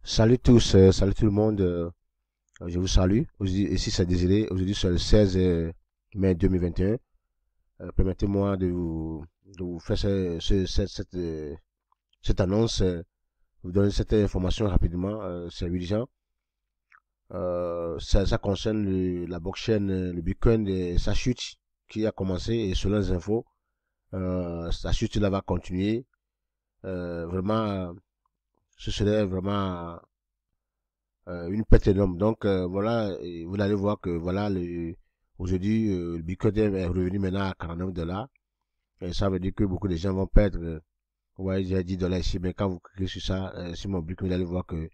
Salut tous, salut tout le monde, je vous salue. Ici c'est Désiré, aujourd'hui c'est le 16 mai 2021. Permettez-moi de vous faire cette annonce, vous donner cette information rapidement, c'est urgent. Ça concerne la blockchain, le Bitcoin et sa chute qui a commencé et selon les infos, sa chute là va continuer. Vraiment, ce serait vraiment une perte énorme. Donc voilà, et vous allez voir que voilà, aujourd'hui, le Bitcoin est revenu maintenant à 49 dollars. Et ça veut dire que beaucoup de gens vont perdre. Ouais, j'ai 10 dollars ici, mais quand vous cliquez sur ça, sur mon Bitcoin, vous allez voir que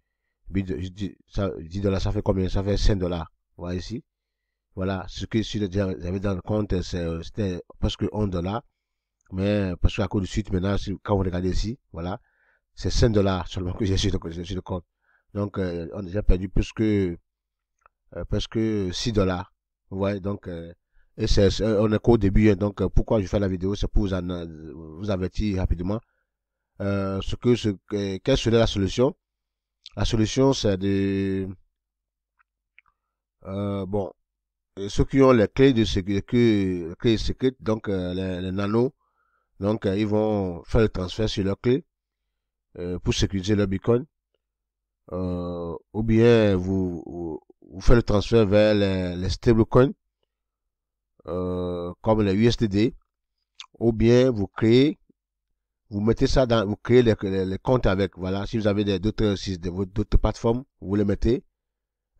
10 dollars, ça fait combien? Ça fait 5 dollars. Vous voyez ici. Voilà, ce que si j'avais dans le compte, c'était presque 1 dollar. Mais parce qu'à cause du suite, maintenant, quand vous regardez ici, voilà, c'est 5 dollars seulement que j'ai sur le compte. Donc, on a déjà perdu presque 6 dollars. Ouais, donc, et on est qu'au début, hein, donc pourquoi je fais la vidéo, c'est pour vous avertir rapidement. Quelle serait la solution? La solution, c'est bon, ceux qui ont les clés de sécurité, les clés secrètes, donc les nanos, donc ils vont faire le transfert sur leur clé pour sécuriser leur Bitcoin. Ou bien vous faites le transfert vers les stablecoins comme les USDD, ou bien vous mettez ça vous créez les comptes avec. Voilà, si vous avez d'autres plateformes, vous les mettez.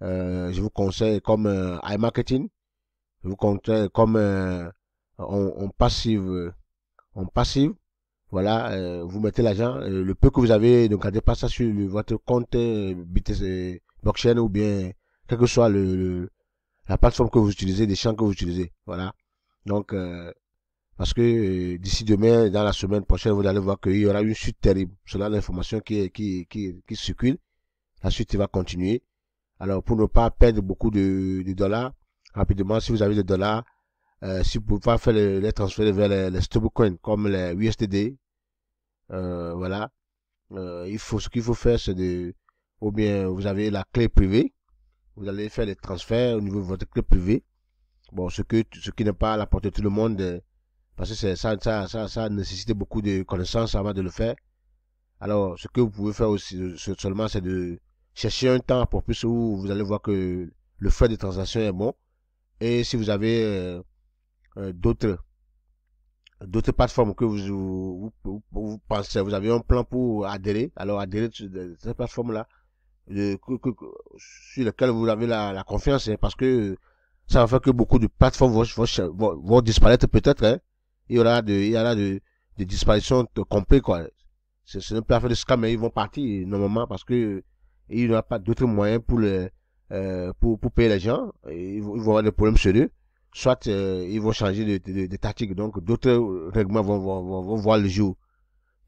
Je vous conseille comme iMarketing, je vous conseille comme en passive, en passive. Voilà, vous mettez l'argent, le peu que vous avez, ne gardez pas ça sur votre compte BTC, blockchain ou bien quel que soit la plateforme que vous utilisez, les champs que vous utilisez. Voilà. Donc, parce que d'ici demain, dans la semaine prochaine, vous allez voir qu'il y aura une chute terrible. Selon l'information qui circule, la chute va continuer. Alors, pour ne pas perdre beaucoup de dollars, rapidement, si vous avez des dollars, si vous pouvez pas faire les transferts vers les stablecoins comme les USDD, voilà, ce qu'il faut faire, c'est ou bien vous avez la clé privée, vous allez faire les transferts au niveau de votre clé privée. Bon, ce qui n'est pas à la portée de tout le monde, parce que ça nécessite beaucoup de connaissances avant de le faire. Alors, ce que vous pouvez faire aussi seulement, c'est de chercher un temps propice où vous allez voir que le frais de transaction est bon. Et si vous avez d'autres plateformes que vous pensez, vous avez un plan pour adhérer, alors adhérer sur cette plateforme-là, sur lequel vous avez la confiance, hein, parce que ça va faire que beaucoup de plateformes vont disparaître peut-être. Hein. Il y aura de disparitions complètes, quoi. Ce n'est pas fait de scam, mais ils vont partir normalement parce que il n'y aura pas d'autres moyens pour payer les gens. Ils vont avoir des problèmes chez eux. Soit ils vont changer de tactique, donc d'autres règlements vont voir le jour.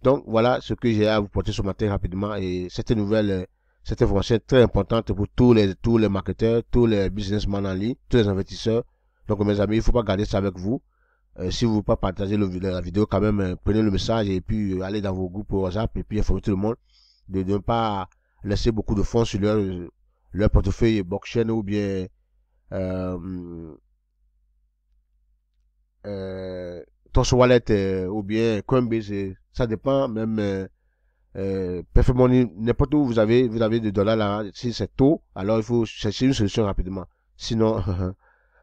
Donc voilà ce que j'ai à vous porter ce matin rapidement et cette information est très importante pour tous les marketeurs, tous les businessmen en ligne, tous les investisseurs. Donc mes amis, il ne faut pas garder ça avec vous. Si vous ne voulez pas partager la vidéo, quand même, prenez le message et puis allez dans vos groupes WhatsApp et puis informez tout le monde de ne pas laisser beaucoup de fonds sur leur portefeuille blockchain ou bien euh, Trust Wallet ou bien Coinbase. Ça dépend même. Perfect n'importe où vous avez des dollars là, si c'est tôt, alors il faut chercher une solution rapidement. Sinon,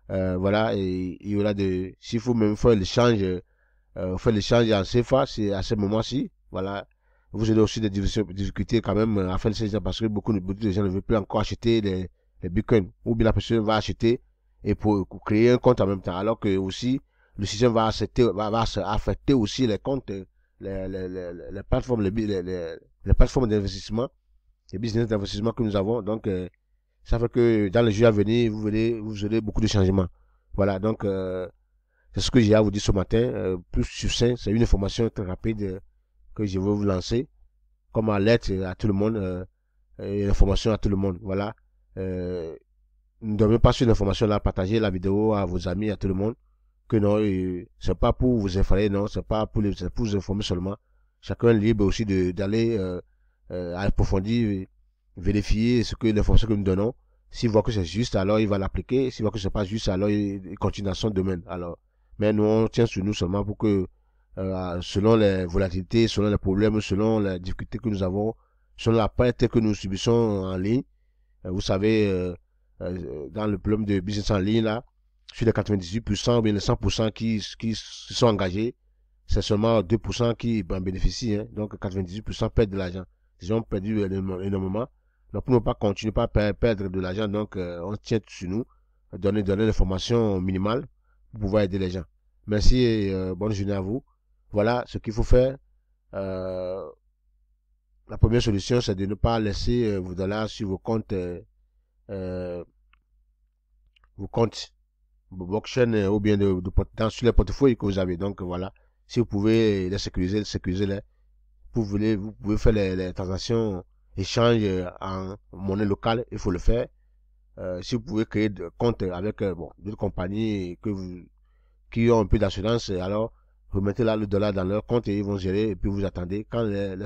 voilà, et il y aura s'il faut même faire l'échange en CFA, c'est à ce moment-ci, voilà. Vous aurez aussi des difficultés quand même à faire l'échange parce que beaucoup de gens ne veulent plus encore acheter les bitcoins. Ou bien la personne va acheter et pour créer un compte en même temps. Alors que aussi, le système va affecter aussi les comptes, les plateformes, les plateformes d'investissement, les business d'investissement que nous avons. Donc, ça fait que dans les jours à venir, vous aurez beaucoup de changements. Voilà, donc, c'est ce que j'ai à vous dire ce matin. Plus succinct, c'est une information très rapide que je veux vous lancer, comme alerte à tout le monde, et information à tout le monde. Voilà. Ne dormez pas sur l'information là, partagez la vidéo à vos amis, à tout le monde. Que non, c'est pas pour vous effrayer, non, c'est pour vous informer seulement. Chacun est libre aussi d'aller approfondir vérifier ce que l'information que nous donnons. S'il voit que c'est juste, alors il va l'appliquer. S'il voit que c'est pas juste, alors il continue dans son domaine. Alors, mais nous, on tient sur nous seulement pour que, selon les volatilités, selon les problèmes, selon les difficultés que nous avons, selon la perte que nous subissons en ligne, vous savez, dans le problème de business en ligne, là, sur les 98% ou bien les 100% qui sont engagés, c'est seulement 2% qui en bénéficient. Hein. Donc 98% perdent de l'argent. Ils ont perdu énormément. Donc pour ne pas continuer à perdre de l'argent, donc on tient sur nous, donner l'information minimale pour pouvoir aider les gens. Merci et bonne journée à vous. Voilà ce qu'il faut faire. Euh, la première solution, c'est de ne pas laisser vos dollars sur euh, vos comptes blockchain ou bien sur les portefeuilles que vous avez. Donc voilà, si vous pouvez les sécuriser-les. Vous pouvez faire les transactions, échanges en monnaie locale, il faut le faire. Si vous pouvez créer des comptes avec d'autres compagnies qui ont un peu d'assurance, alors vous mettez là le dollar dans leur compte et ils vont gérer et puis vous attendez. Quand les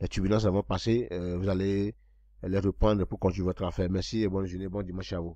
turbulences vont passer, vous allez les reprendre pour continuer votre affaire. Merci et bonne journée, bon dimanche à vous.